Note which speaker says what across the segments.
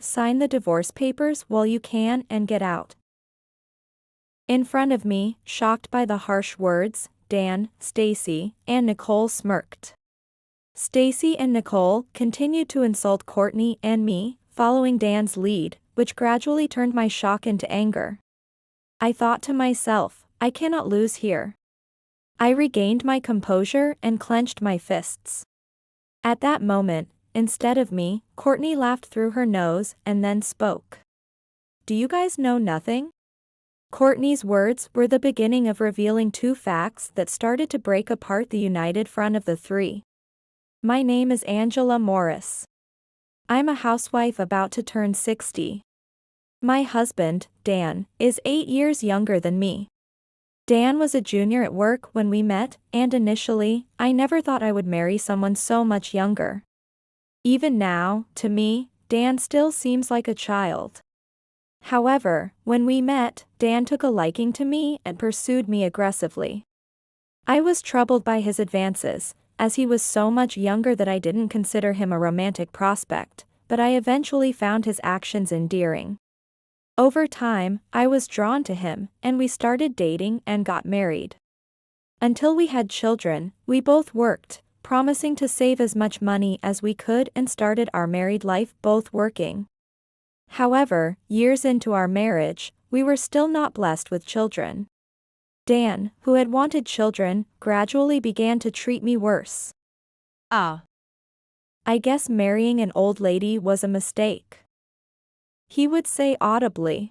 Speaker 1: sign the divorce papers while you can and get out." In front of me, shocked by the harsh words, Dan, Stacy, and Nicole smirked. Stacy and Nicole continued to insult Courtney and me, following Dan's lead, which gradually turned my shock into anger. I thought to myself, I cannot lose here. I regained my composure and clenched my fists. At that moment, instead of me, Courtney laughed through her nose and then spoke. "Do you guys know nothing?" Courtney's words were the beginning of revealing two facts that started to break apart the united front of the three. My name is Angela Morris. I'm a housewife about to turn 60. My husband, Dan, is 8 years younger than me. Dan was a junior at work when we met, and initially, I never thought I would marry someone so much younger. Even now, to me, Dan still seems like a child. However, when we met, Dan took a liking to me and pursued me aggressively. I was troubled by his advances, as he was so much younger that I didn't consider him a romantic prospect, but I eventually found his actions endearing. Over time, I was drawn to him, and we started dating and got married. Until we had children, we both worked, promising to save as much money as we could, and started our married life both working. However, years into our marriage, we were still not blessed with children. Dan, who had wanted children, gradually began to treat me worse. I guess marrying an old lady was a mistake," he would say audibly.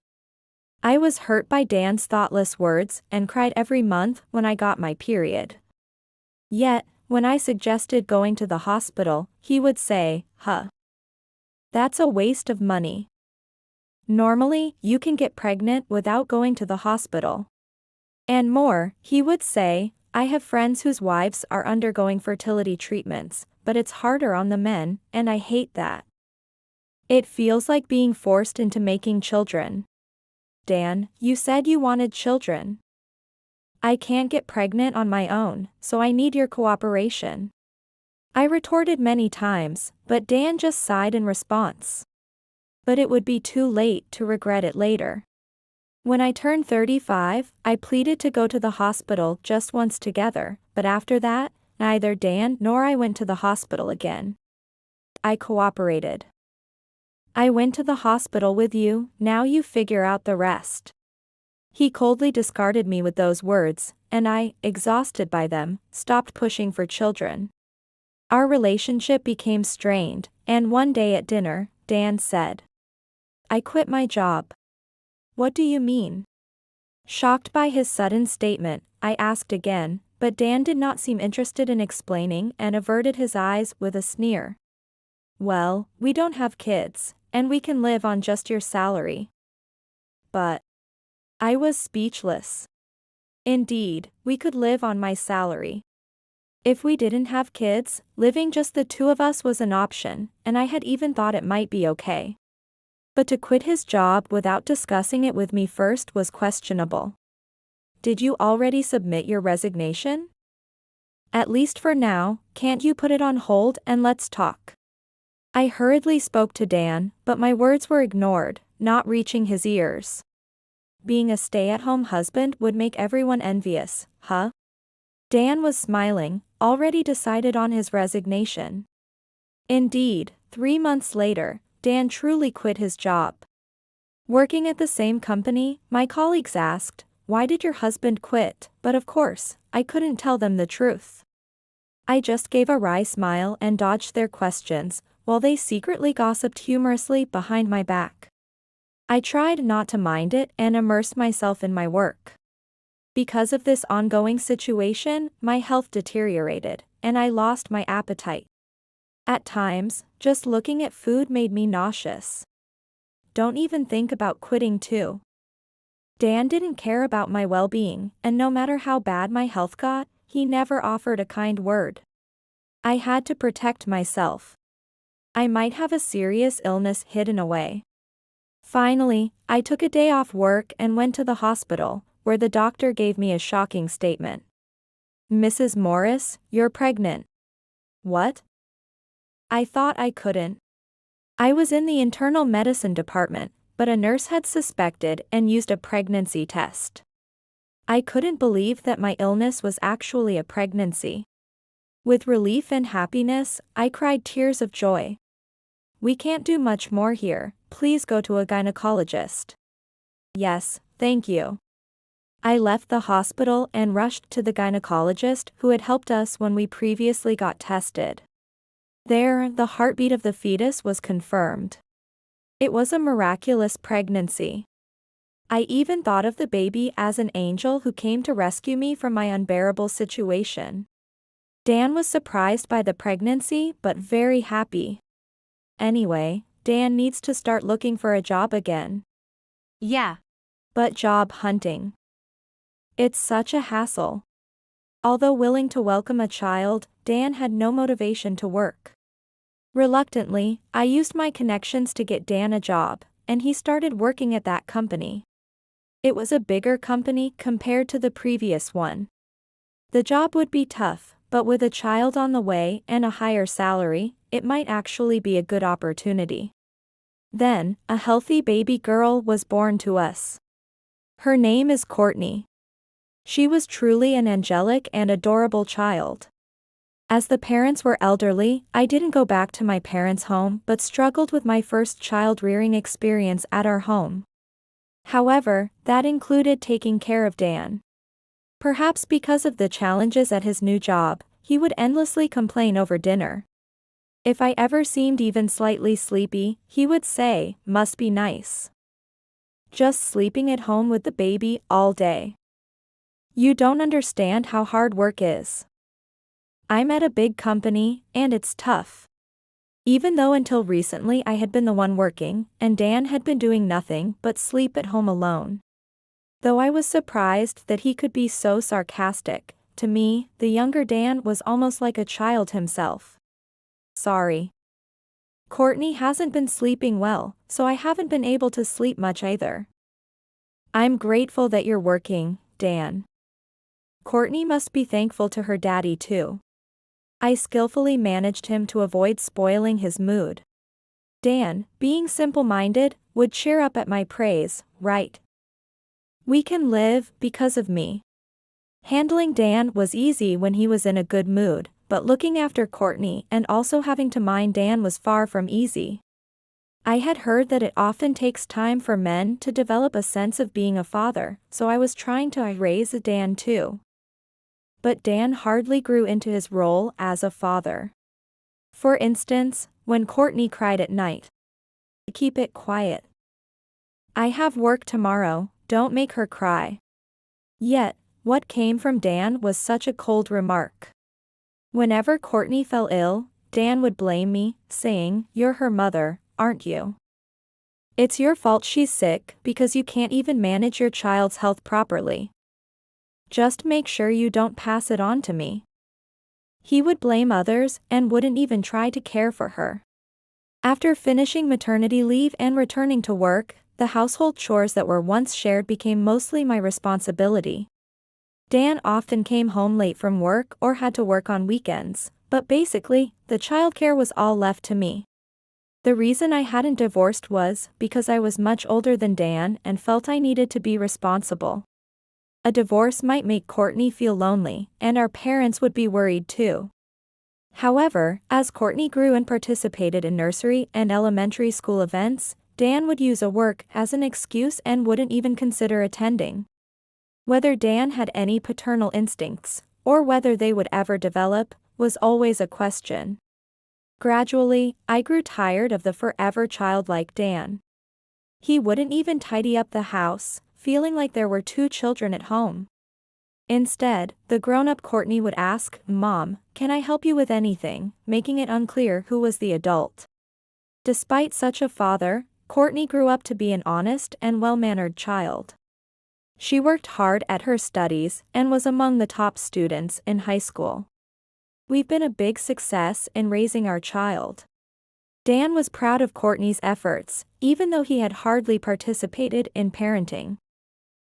Speaker 1: I was hurt by Dan's thoughtless words and cried every month when I got my period. Yet, when I suggested going to the hospital, he would say, "That's a waste of money. Normally, you can get pregnant without going to the hospital." And more, he would say, "I have friends whose wives are undergoing fertility treatments, but it's harder on the men, and I hate that. It feels like being forced into making children. Dan, you said you wanted children. I can't get pregnant on my own, so I need your cooperation." I retorted many times, but Dan just sighed in response. But it would be too late to regret it later. When I turned 35, I pleaded to go to the hospital just once together, but after that, neither Dan nor I went to the hospital again. I cooperated. "I went to the hospital with you, now you figure out the rest." He coldly discarded me with those words, and I, exhausted by them, stopped pushing for children. Our relationship became strained, and one day at dinner, Dan said, "I quit my job." "What do you mean?" Shocked by his sudden statement, I asked again, but Dan did not seem interested in explaining and averted his eyes with a sneer. "Well, we don't have kids, and we can live on just your salary." But I was speechless. Indeed, we could live on my salary. If we didn't have kids, living just the two of us was an option, and I had even thought it might be okay. But to quit his job without discussing it with me first was questionable. "Did you already submit your resignation? At least for now, can't you put it on hold and let's talk?" I hurriedly spoke to Dan, but my words were ignored, not reaching his ears. Being a stay-at-home husband would make everyone envious, huh? Dan was smiling, already decided on his resignation. Indeed, 3 months later, Dan truly quit his job. Working at the same company, my colleagues asked, "Why did your husband quit?" But of course, I couldn't tell them the truth. I just gave a wry smile and dodged their questions, while they secretly gossiped humorously behind my back. I tried not to mind it and immersed myself in my work. Because of this ongoing situation, my health deteriorated, and I lost my appetite. At times, just looking at food made me nauseous. Don't even think about quitting too. Dan didn't care about my well-being, and no matter how bad my health got, he never offered a kind word. I had to protect myself. I might have a serious illness hidden away. Finally, I took a day off work and went to the hospital, where the doctor gave me a shocking statement. "Mrs. Morris, you're pregnant." What? I thought I couldn't I was in the internal medicine department, but a nurse had suspected and used a pregnancy test. I couldn't believe that my illness was actually a pregnancy. With relief and happiness, I cried tears of joy. "We can't do much more here, please go to a gynecologist." "Yes, thank you." I left the hospital and rushed to the gynecologist who had helped us when we previously got tested. There, the heartbeat of the fetus was confirmed. It was a miraculous pregnancy. I even thought of the baby as an angel who came to rescue me from my unbearable situation. Dan was surprised by the pregnancy but very happy. Anyway, Dan needs to start looking for a job again.
Speaker 2: Yeah.
Speaker 1: But job hunting. It's such a hassle. Although willing to welcome a child, Dan had no motivation to work. Reluctantly, I used my connections to get Dan a job, and he started working at that company. It was a bigger company compared to the previous one. The job would be tough, but with a child on the way and a higher salary, it might actually be a good opportunity. Then, a healthy baby girl was born to us. Her name is Courtney. She was truly an angelic and adorable child. As the parents were elderly, I didn't go back to my parents' home but struggled with my first child-rearing experience at our home. However, that included taking care of Dan. Perhaps because of the challenges at his new job, he would endlessly complain over dinner. If I ever seemed even slightly sleepy, he would say, "Must be nice. Just sleeping at home with the baby all day. You don't understand how hard work is. I'm at a big company, and it's tough." Even though until recently I had been the one working, and Dan had been doing nothing but sleep at home alone. Though I was surprised that he could be so sarcastic, to me, the younger Dan was almost like a child himself. "Sorry. Courtney hasn't been sleeping well, so I haven't been able to sleep much either." "I'm grateful that you're working, Dan." Courtney must be thankful to her daddy too. I skillfully managed him to avoid spoiling his mood. Dan, being simple-minded, would cheer up at my praise, right? "We can live because of me." Handling Dan was easy when he was in a good mood, but looking after Courtney and also having to mind Dan was far from easy. I had heard that it often takes time for men to develop a sense of being a father, so I was trying to raise Dan too. But Dan hardly grew into his role as a father. For instance, when Courtney cried at night, "Keep it quiet. I have work tomorrow, don't make her cry." Yet, what came from Dan was such a cold remark. Whenever Courtney fell ill, Dan would blame me, saying, "You're her mother, aren't you? It's your fault she's sick because you can't even manage your child's health properly. Just make sure you don't pass it on to me." He would blame others and wouldn't even try to care for her. After finishing maternity leave and returning to work, the household chores that were once shared became mostly my responsibility. Dan often came home late from work or had to work on weekends, but basically, the childcare was all left to me. The reason I hadn't divorced was because I was much older than Dan and felt I needed to be responsible. A divorce might make Courtney feel lonely, and our parents would be worried too. However, as Courtney grew and participated in nursery and elementary school events, Dan would use a work as an excuse and wouldn't even consider attending. Whether Dan had any paternal instincts, or whether they would ever develop, was always a question. Gradually, I grew tired of the forever childlike Dan. He wouldn't even tidy up the house, feeling like there were two children at home. Instead, the grown-up Courtney would ask, "Mom, can I help you with anything?" making it unclear who was the adult. Despite such a father, Courtney grew up to be an honest and well-mannered child. She worked hard at her studies and was among the top students in high school. We've been a big success in raising our child. Dan was proud of Courtney's efforts, even though he had hardly participated in parenting.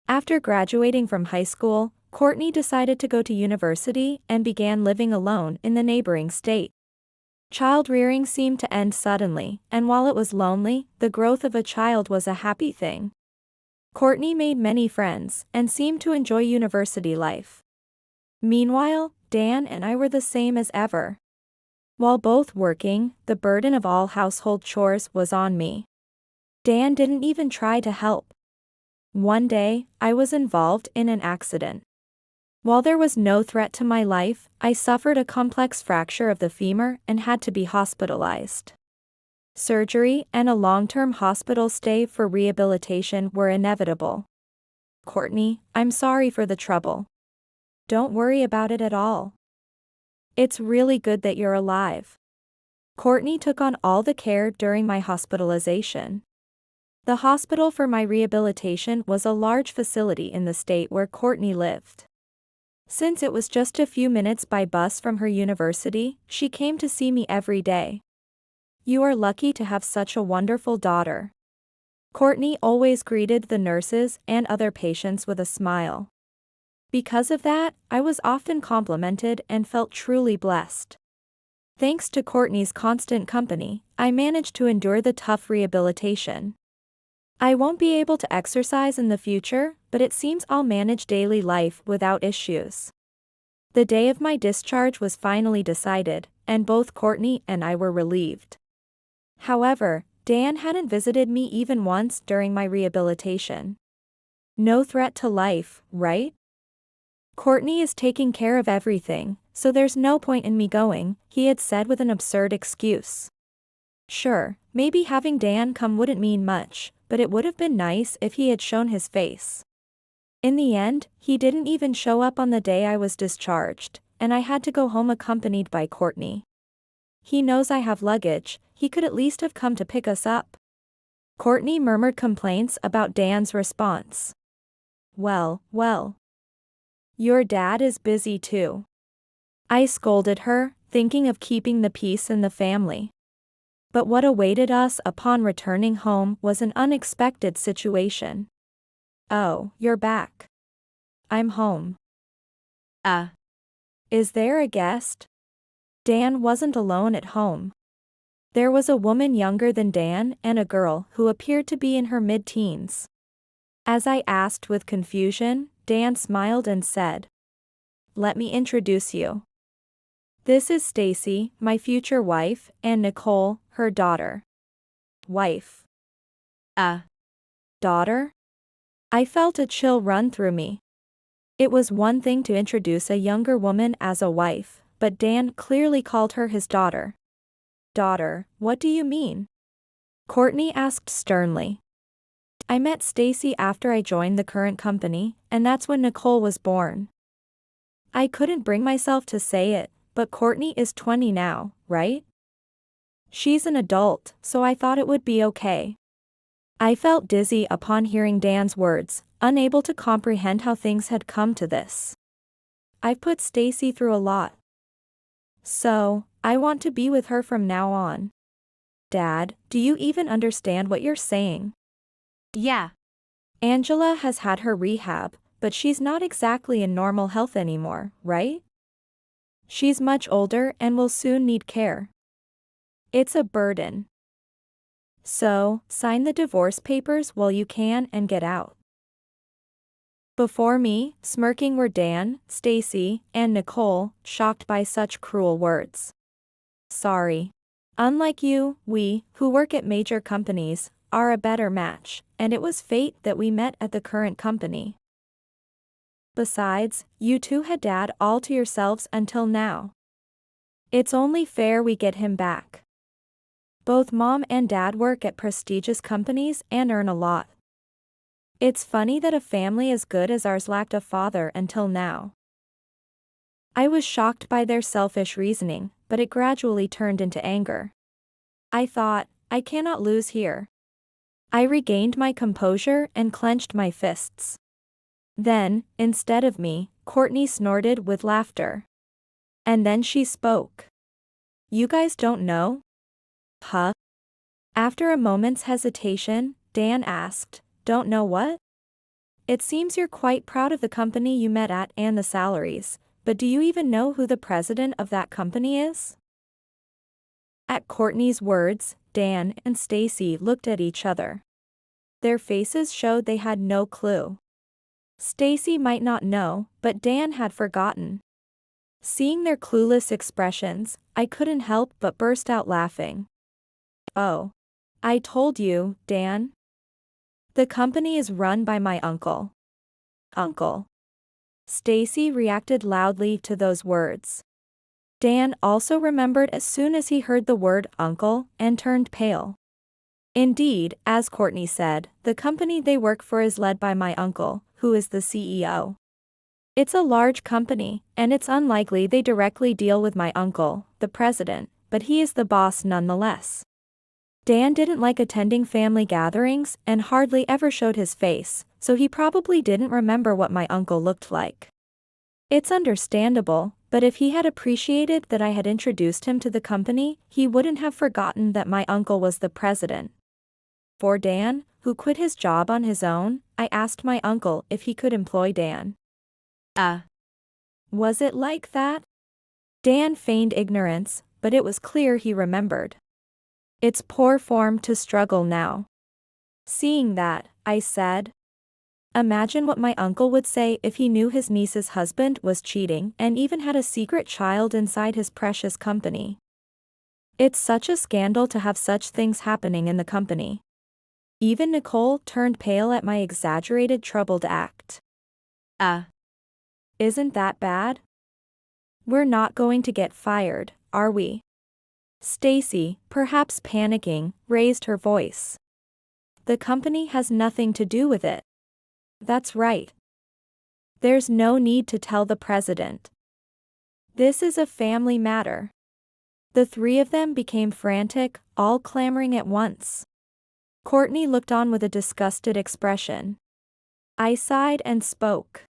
Speaker 1: After graduating from high school, Courtney decided to go to university and began living alone in the neighboring state. Child rearing seemed to end suddenly, and while it was lonely, the growth of a child was a happy thing. Courtney made many friends, and seemed to enjoy university life. Meanwhile, Dan and I were the same as ever. While both working, the burden of all household chores was on me. Dan didn't even try to help. One day, I was involved in an accident. While there was no threat to my life, I suffered a complex fracture of the femur and had to be hospitalized. Surgery and a long-term hospital stay for rehabilitation were inevitable. Courtney, I'm sorry for the trouble. Don't worry about it at all. It's really good that you're alive. Courtney took on all the care during my hospitalization. The hospital for my rehabilitation was a large facility in the state where Courtney lived. Since it was just a few minutes by bus from her university, she came to see me every day. You are lucky to have such a wonderful daughter. Courtney always greeted the nurses and other patients with a smile. Because of that, I was often complimented and felt truly blessed. Thanks to Courtney's constant company, I managed to endure the tough rehabilitation. I won't be able to exercise in the future, but it seems I'll manage daily life without issues. The day of my discharge was finally decided, and both Courtney and I were relieved. However, Dan hadn't visited me even once during my rehabilitation. No threat to life, right? Courtney is taking care of everything, so there's no point in me going, he had said with an absurd excuse. Sure, maybe having Dan come wouldn't mean much, but it would have been nice if he had shown his face. In the end, he didn't even show up on the day I was discharged, and I had to go home accompanied by Courtney. He knows I have luggage, he could at least have come to pick us up. Courtney murmured complaints about Dan's response. Well. Your dad is busy too. I scolded her, thinking of keeping the peace in the family. But what awaited us upon returning home was an unexpected situation. Oh, you're back. I'm home. Is there a guest? Dan wasn't alone at home. There was a woman younger than Dan and a girl who appeared to be in her mid-teens. As I asked with confusion, Dan smiled and said, "Let me introduce you. This is Stacy, my future wife, and Nicole, her daughter." Wife. Daughter? I felt a chill run through me. It was one thing to introduce a younger woman as a wife, but Dan clearly called her his daughter. Daughter, what do you mean? Courtney asked sternly. I met Stacy after I joined the current company, and that's when Nicole was born. I couldn't bring myself to say it, but Courtney is 20 now, right? She's an adult, so I thought it would be okay. I felt dizzy upon hearing Dan's words, unable to comprehend how things had come to this. I've put Stacy through a lot. So, I want to be with her from now on. Dad, do you even understand what you're saying?
Speaker 2: Yeah.
Speaker 1: Angela has had her rehab, but she's not exactly in normal health anymore, right? She's much older and will soon need care. It's a burden. So, sign the divorce papers while you can and get out. Before me, smirking were Dan, Stacy, and Nicole, shocked by such cruel words. Sorry. Unlike you, we, who work at major companies, are a better match, and it was fate that we met at the current company. Besides, you two had Dad all to yourselves until now. It's only fair we get him back. Both Mom and Dad work at prestigious companies and earn a lot. It's funny that a family as good as ours lacked a father until now. I was shocked by their selfish reasoning, but it gradually turned into anger. I thought, I cannot lose here. I regained my composure and clenched my fists. Then, instead of me, Courtney snorted with laughter. And then she spoke. You guys don't know? Huh? After a moment's hesitation, Dan asked, don't know what? It seems you're quite proud of the company you met at and the salaries, but do you even know who the president of that company is? At Courtney's words, Dan and Stacy looked at each other. Their faces showed they had no clue. Stacy might not know, but Dan had forgotten. Seeing their clueless expressions, I couldn't help but burst out laughing. Oh. I told you, Dan. The company is run by my uncle. Uncle. Stacy reacted loudly to those words. Dan also remembered as soon as he heard the word uncle and turned pale. Indeed, as Courtney said, the company they work for is led by my uncle, who is the CEO. It's a large company, and it's unlikely they directly deal with my uncle, the president, but he is the boss nonetheless. Dan didn't like attending family gatherings and hardly ever showed his face, so he probably didn't remember what my uncle looked like. It's understandable, but if he had appreciated that I had introduced him to the company, he wouldn't have forgotten that my uncle was the president. For Dan, who quit his job on his own, I asked my uncle if he could employ Dan. Was it like that? Dan feigned ignorance, but it was clear he remembered. It's poor form to struggle now. Seeing that, I said, imagine what my uncle would say if he knew his niece's husband was cheating and even had a secret child inside his precious company. It's such a scandal to have such things happening in the company. Even Nicole turned pale at my exaggerated troubled act. Isn't that bad? We're not going to get fired, are we? Stacy, perhaps panicking, raised her voice. The company has nothing to do with it. That's right. There's no need to tell the president. This is a family matter. The three of them became frantic, all clamoring at once. Courtney looked on with a disgusted expression. I sighed and spoke.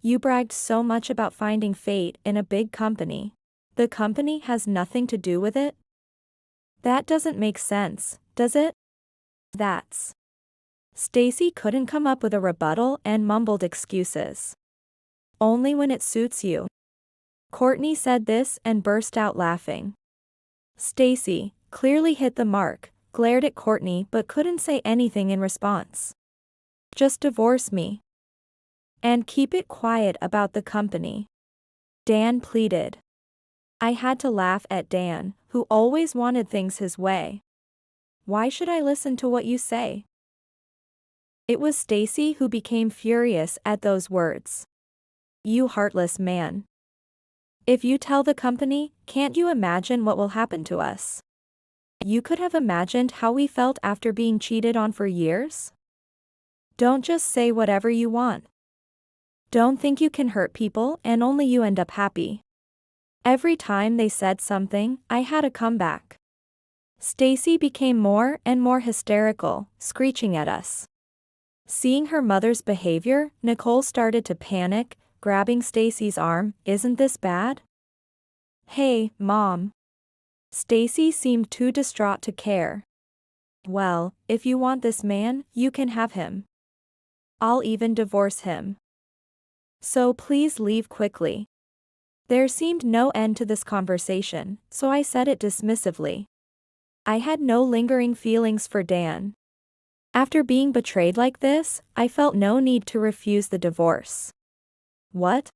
Speaker 1: You bragged so much about finding fate in a big company. The company has nothing to do with it? That doesn't make sense, does it? That's. Stacy couldn't come up with a rebuttal and mumbled excuses. Only when it suits you. Courtney said this and burst out laughing. Stacy, clearly hit the mark, glared at Courtney but couldn't say anything in response. Just divorce me. And keep it quiet about the company. Dan pleaded. I had to laugh at Dan, who always wanted things his way. Why should I listen to what you say? It was Stacy who became furious at those words. You heartless man. If you tell the company, can't you imagine what will happen to us? You could have imagined how we felt after being cheated on for years? Don't just say whatever you want. Don't think you can hurt people and only you end up happy. Every time they said something, I had a comeback. Stacy became more and more hysterical, screeching at us. Seeing her mother's behavior, Nicole started to panic, grabbing Stacy's arm. Isn't this bad? Hey, Mom. Stacy seemed too distraught to care. Well, if you want this man, you can have him. I'll even divorce him. So please leave quickly. There seemed no end to this conversation, so I said it dismissively. I had no lingering feelings for Dan. After being betrayed like this, I felt no need to refuse the divorce. What?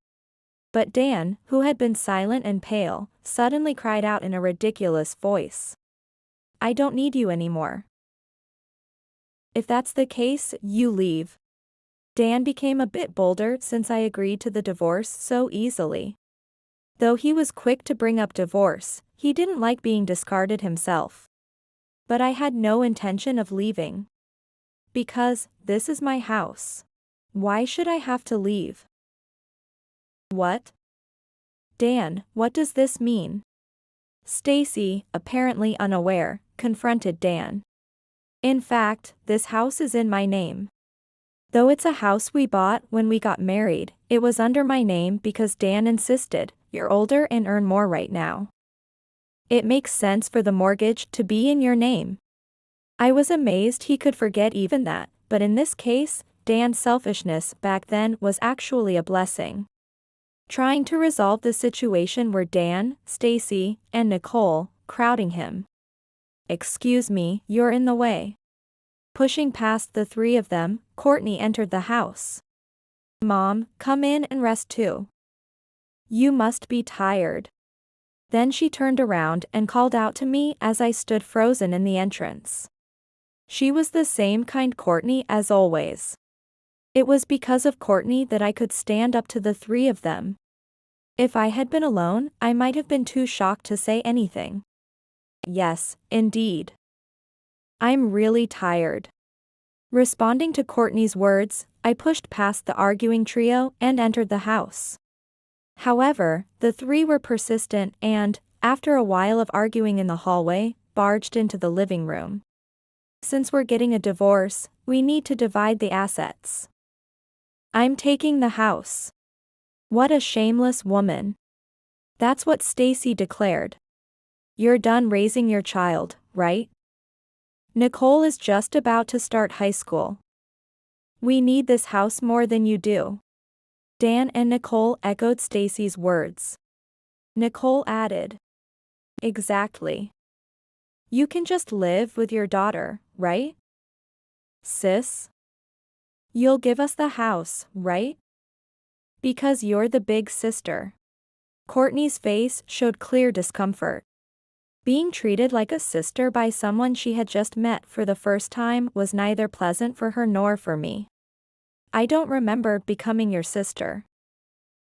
Speaker 1: But Dan, who had been silent and pale, suddenly cried out in a ridiculous voice. I don't need you anymore. If that's the case, you leave. Dan became a bit bolder since I agreed to the divorce so easily. Though he was quick to bring up divorce, he didn't like being discarded himself. But I had no intention of leaving. Because, this is my house. Why should I have to leave? What? Dan, what does this mean? Stacy, apparently unaware, confronted Dan. In fact, this house is in my name. Though it's a house we bought when we got married, it was under my name because Dan insisted, you're older and earn more right now. It makes sense for the mortgage to be in your name. I was amazed he could forget even that, but in this case, Dan's selfishness back then was actually a blessing. Trying to resolve the situation were Dan, Stacy, and Nicole, crowding him. "Excuse me, you're in the way." Pushing past the three of them, Courtney entered the house. "Mom, come in and rest too. You must be tired." Then she turned around and called out to me as I stood frozen in the entrance. She was the same kind Courtney as always. It was because of Courtney that I could stand up to the three of them. If I had been alone, I might have been too shocked to say anything. "Yes, indeed. I'm really tired." Responding to Courtney's words, I pushed past the arguing trio and entered the house. However, the three were persistent and, after a while of arguing in the hallway, barged into the living room. "Since we're getting a divorce, we need to divide the assets. I'm taking the house." What a shameless woman. That's what Stacy declared. "You're done raising your child, right? Nicole is just about to start high school. We need this house more than you do." Dan and Nicole echoed Stacy's words. Nicole added, "Exactly. You can just live with your daughter, right? Sis? You'll give us the house, right? Because you're the big sister." Courtney's face showed clear discomfort. Being treated like a sister by someone she had just met for the first time was neither pleasant for her nor for me. "I don't remember becoming your sister,"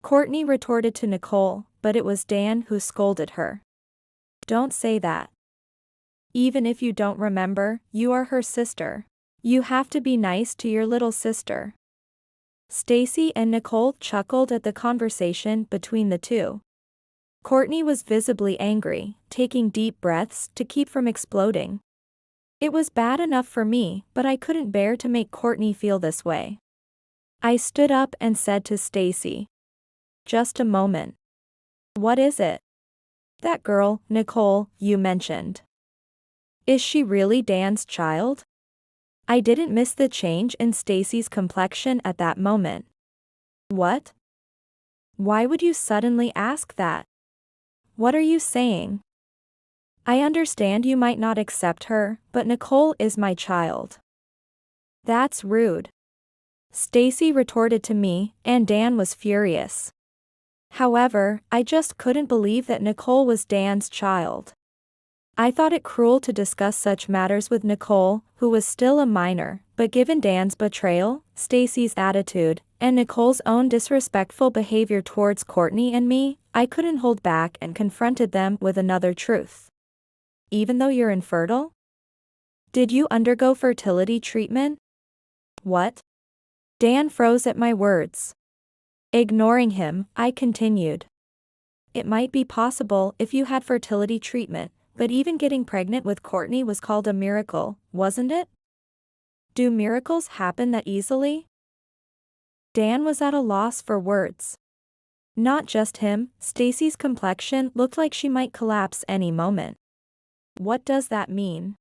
Speaker 1: Courtney retorted to Nicole, but it was Dan who scolded her. "Don't say that. Even if you don't remember, you are her sister. You have to be nice to your little sister." Stacy and Nicole chuckled at the conversation between the two. Courtney was visibly angry, taking deep breaths to keep from exploding. It was bad enough for me, but I couldn't bear to make Courtney feel this way. I stood up and said to Stacy, "Just a moment. What is it?" "That girl, Nicole, you mentioned. Is she really Dan's child?" I didn't miss the change in Stacy's complexion at that moment. "What? Why would you suddenly ask that? What are you saying? I understand you might not accept her, but Nicole is my child." "That's rude," Stacy retorted to me, and Dan was furious. However, I just couldn't believe that Nicole was Dan's child. I thought it cruel to discuss such matters with Nicole, who was still a minor, but given Dan's betrayal, Stacy's attitude, and Nicole's own disrespectful behavior towards Courtney and me, I couldn't hold back and confronted them with another truth. "Even though you're infertile? Did you undergo fertility treatment?" "What?" Dan froze at my words. Ignoring him, I continued. "It might be possible if you had fertility treatment, but even getting pregnant with Courtney was called a miracle, wasn't it? Do miracles happen that easily?" Dan was at a loss for words. Not just him, Stacy's complexion looked like she might collapse any moment. "What does that mean?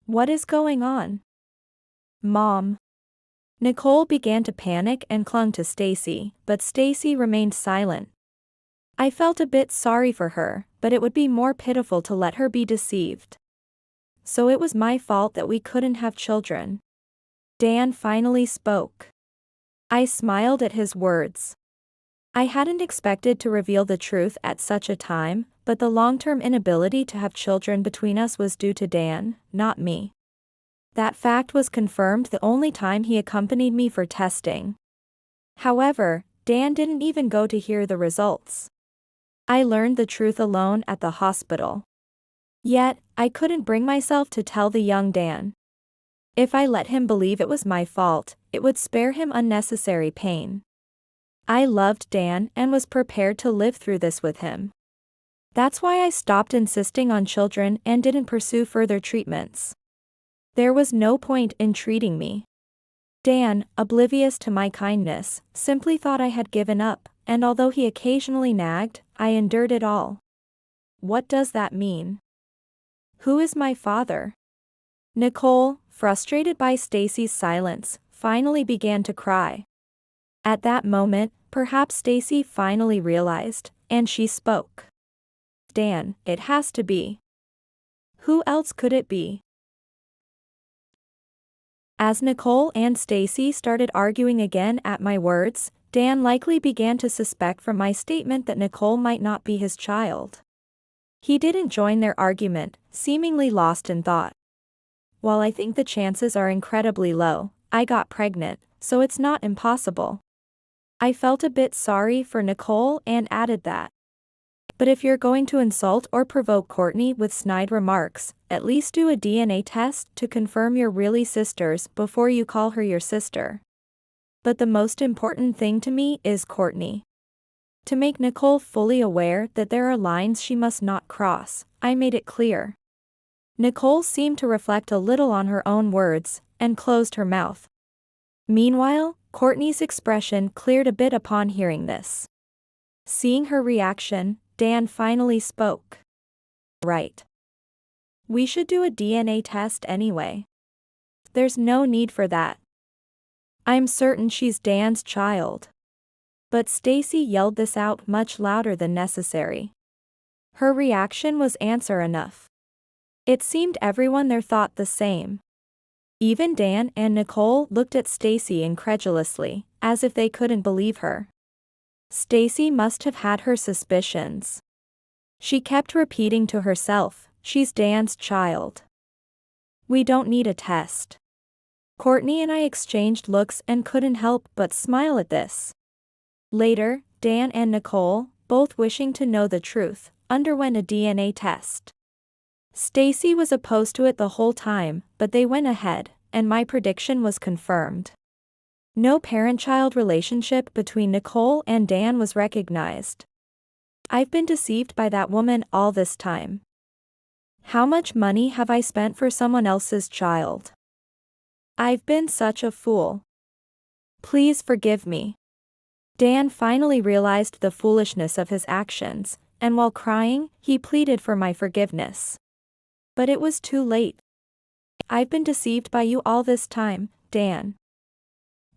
Speaker 1: What is going on?" "Mom." Nicole began to panic and clung to Stacy, but Stacy remained silent. I felt a bit sorry for her, but it would be more pitiful to let her be deceived. "So it was my fault that we couldn't have children." Dan finally spoke. I smiled at his words. I hadn't expected to reveal the truth at such a time, but the long-term inability to have children between us was due to Dan, not me. That fact was confirmed the only time he accompanied me for testing. However, Dan didn't even go to hear the results. I learned the truth alone at the hospital. Yet, I couldn't bring myself to tell the young Dan. If I let him believe it was my fault, it would spare him unnecessary pain. I loved Dan and was prepared to live through this with him. That's why I stopped insisting on children and didn't pursue further treatments. There was no point in treating me. Dan, oblivious to my kindness, simply thought I had given up, and although he occasionally nagged, I endured it all. What does that mean? Who is my father? Nicole, frustrated by Stacy's silence, finally began to cry. At that moment, perhaps Stacy finally realized, and she spoke. Dan, it has to be. Who else could it be? As Nicole and Stacy started arguing again at my words, Dan likely began to suspect from my statement that Nicole might not be his child. He didn't join their argument, seemingly lost in thought. While I think the chances are incredibly low, I got pregnant, so it's not impossible. I felt a bit sorry for Nicole and added that. But if you're going to insult or provoke Courtney with snide remarks, at least do a DNA test to confirm you're really sisters before you call her your sister. But the most important thing to me is Courtney. To make Nicole fully aware that there are lines she must not cross, I made it clear. Nicole seemed to reflect a little on her own words, and closed her mouth. Meanwhile, Courtney's expression cleared a bit upon hearing this. Seeing her reaction, Dan finally spoke. Right. We should do a DNA test anyway. There's no need for that. I'm certain she's Dan's child. But Stacy yelled this out much louder than necessary. Her reaction was answer enough. It seemed everyone there thought the same. Even Dan and Nicole looked at Stacy incredulously, as if they couldn't believe her. Stacy must have had her suspicions. She kept repeating to herself, she's Dan's child. We don't need a test. Courtney and I exchanged looks and couldn't help but smile at this. Later, Dan and Nicole, both wishing to know the truth, underwent a DNA test. Stacy was opposed to it the whole time, but they went ahead, and my prediction was confirmed. No parent-child relationship between Nicole and Dan was recognized. I've been deceived by that woman all this time. How much money have I spent for someone else's child? I've been such a fool. Please forgive me. Dan finally realized the foolishness of his actions, and while crying, he pleaded for my forgiveness. But it was too late. I've been deceived by you all this time, Dan.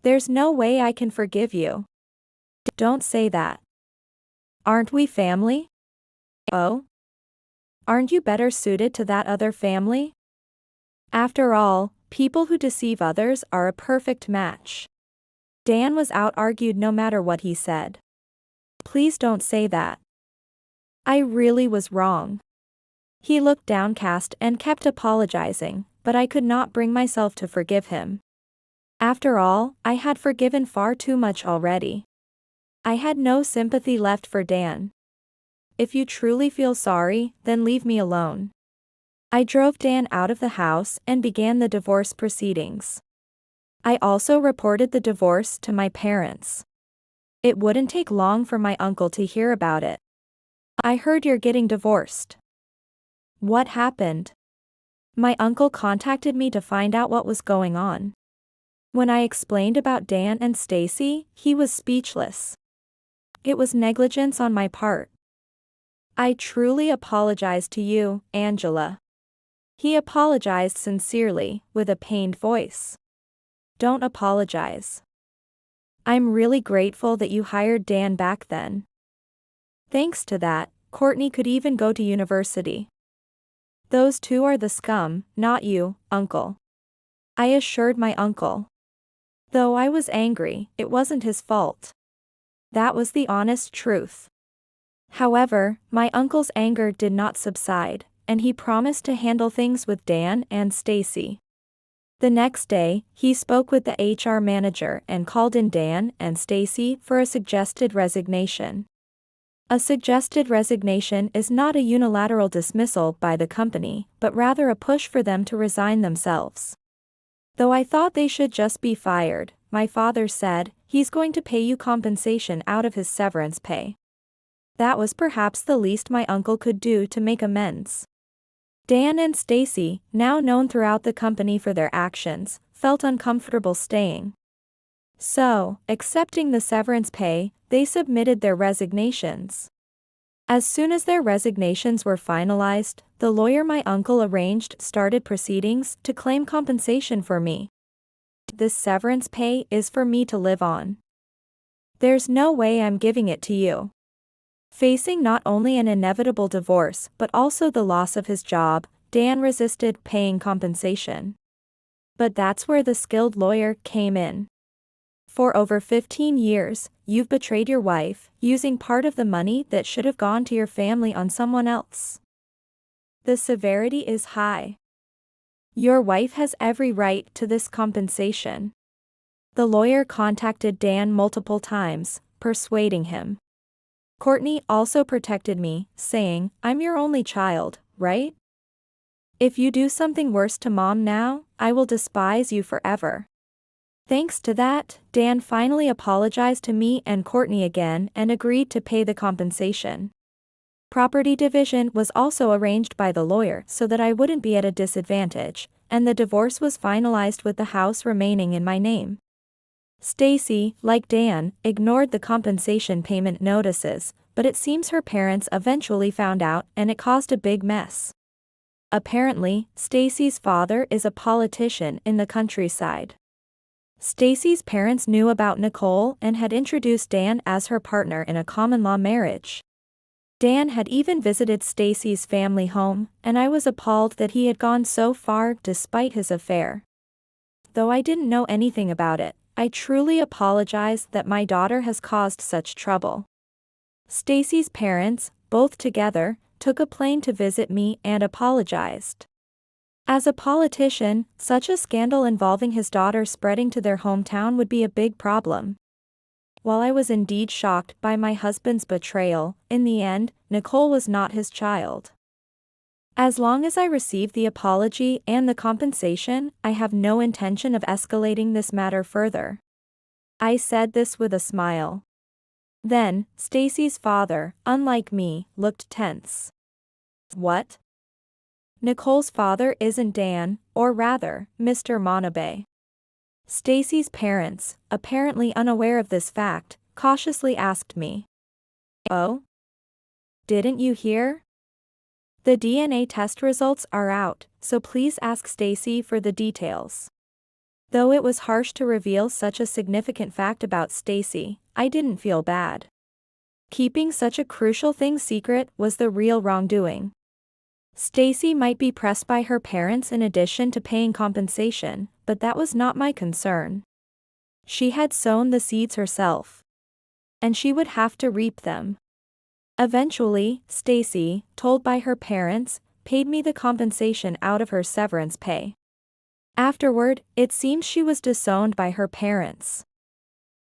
Speaker 1: There's no way I can forgive you. Don't say that. Aren't we family? Oh? Aren't you better suited to that other family? After all, people who deceive others are a perfect match. Dan was out-argued no matter what he said. Please don't say that. I really was wrong. He looked downcast and kept apologizing, but I could not bring myself to forgive him. After all, I had forgiven far too much already. I had no sympathy left for Dan. If you truly feel sorry, then leave me alone. I drove Dan out of the house and began the divorce proceedings. I also reported the divorce to my parents. It wouldn't take long for my uncle to hear about it. I heard you're getting divorced. What happened? My uncle contacted me to find out what was going on. When I explained about Dan and Stacy, he was speechless. It was negligence on my part. I truly apologize to you, Angela. He apologized sincerely, with a pained voice. Don't apologize. I'm really grateful that you hired Dan back then. Thanks to that, Courtney could even go to university. Those two are the scum, not you, Uncle. I assured my uncle. Though I was angry, it wasn't his fault. That was the honest truth. However, my uncle's anger did not subside, and he promised to handle things with Dan and Stacy. The next day, he spoke with the HR manager and called in Dan and Stacy for a suggested resignation. A suggested resignation is not a unilateral dismissal by the company, but rather a push for them to resign themselves. Though I thought they should just be fired, my father said, he's going to pay you compensation out of his severance pay. That was perhaps the least my uncle could do to make amends. Dan and Stacy, now known throughout the company for their actions, felt uncomfortable staying. So, accepting the severance pay, they submitted their resignations. As soon as their resignations were finalized, the lawyer my uncle arranged started proceedings to claim compensation for me. This severance pay is for me to live on. There's no way I'm giving it to you. Facing not only an inevitable divorce but also the loss of his job, Dan resisted paying compensation. But that's where the skilled lawyer came in. For over 15 years, you've betrayed your wife, using part of the money that should have gone to your family on someone else. The severity is high. Your wife has every right to this compensation. The lawyer contacted Dan multiple times, persuading him. Courtney also protected me, saying, "I'm your only child, right? If you do something worse to Mom now, I will despise you forever." Thanks to that, Dan finally apologized to me and Courtney again and agreed to pay the compensation. Property division was also arranged by the lawyer so that I wouldn't be at a disadvantage, and the divorce was finalized with the house remaining in my name. Stacy, like Dan, ignored the compensation payment notices, but it seems her parents eventually found out and it caused a big mess. Apparently, Stacy's father is a politician in the countryside. Stacy's parents knew about Nicole and had introduced Dan as her partner in a common-law marriage. Dan had even visited Stacy's family home, and I was appalled that he had gone so far despite his affair. Though I didn't know anything about it, I truly apologize that my daughter has caused such trouble. Stacy's parents, both together, took a plane to visit me and apologized. As a politician, such a scandal involving his daughter spreading to their hometown would be a big problem. While I was indeed shocked by my husband's betrayal, in the end, Nicole was not his child. As long as I receive the apology and the compensation, I have no intention of escalating this matter further. I said this with a smile. Then, Stacy's father, unlike me, looked tense. What? Nicole's father isn't Dan, or rather, Mr. Monabe. Stacy's parents, apparently unaware of this fact, cautiously asked me. Oh? Didn't you hear? The DNA test results are out, so please ask Stacy for the details. Though it was harsh to reveal such a significant fact about Stacy, I didn't feel bad. Keeping such a crucial thing secret was the real wrongdoing. Stacy might be pressed by her parents in addition to paying compensation, but that was not my concern. She had sown the seeds herself. And she would have to reap them. Eventually, Stacy, told by her parents, paid me the compensation out of her severance pay. Afterward, it seems she was disowned by her parents.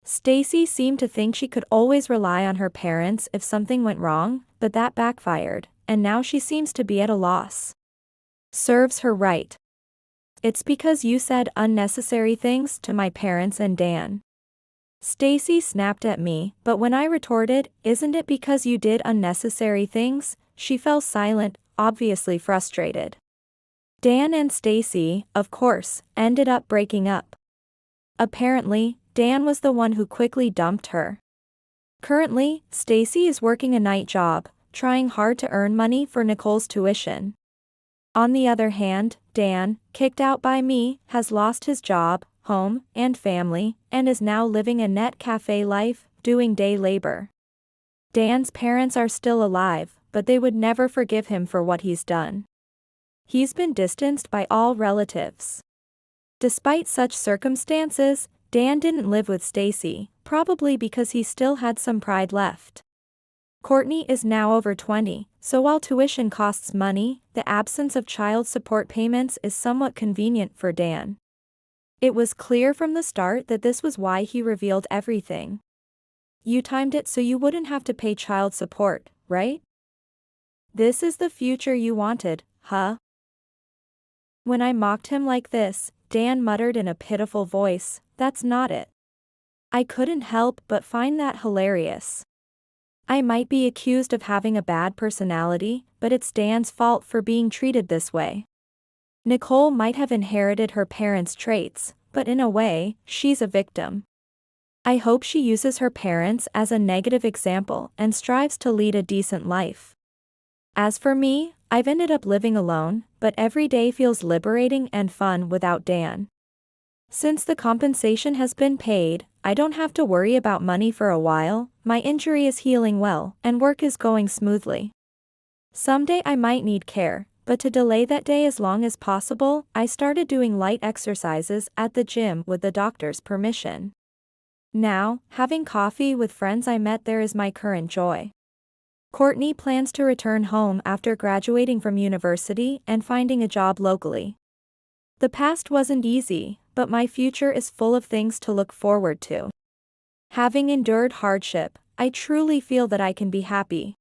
Speaker 1: Stacy seemed to think she could always rely on her parents if something went wrong, but that backfired, and now she seems to be at a loss. Serves her right. It's because you said unnecessary things to my parents and Dan. Stacy snapped at me, but when I retorted, "Isn't it because you did unnecessary things?" she fell silent, obviously frustrated. Dan and Stacy, of course, ended up breaking up. Apparently, Dan was the one who quickly dumped her. Currently, Stacy is working a night job, trying hard to earn money for Nicole's tuition. On the other hand, Dan, kicked out by me, has lost his job, home, and family, and is now living a net cafe life, doing day labor. Dan's parents are still alive, but they would never forgive him for what he's done. He's been distanced by all relatives. Despite such circumstances, Dan didn't live with Stacy, probably because he still had some pride left. Courtney is now over 20, so while tuition costs money, the absence of child support payments is somewhat convenient for Dan. It was clear from the start that this was why he revealed everything. You timed it so you wouldn't have to pay child support, right? This is the future you wanted, huh? When I mocked him like this, Dan muttered in a pitiful voice, "That's not it." I couldn't help but find that hilarious. I might be accused of having a bad personality, but it's Dan's fault for being treated this way. Nicole might have inherited her parents' traits, but in a way, she's a victim. I hope she uses her parents as a negative example and strives to lead a decent life. As for me, I've ended up living alone, but every day feels liberating and fun without Dan. Since the compensation has been paid, I don't have to worry about money for a while, my injury is healing well, and work is going smoothly. Someday I might need care, But to delay that day as long as possible, I started doing light exercises at the gym with the doctor's permission. Now, having coffee with friends I met there is my current joy. Courtney plans to return home after graduating from university and finding a job locally. The past wasn't easy, but my future is full of things to look forward to. Having endured hardship, I truly feel that I can be happy.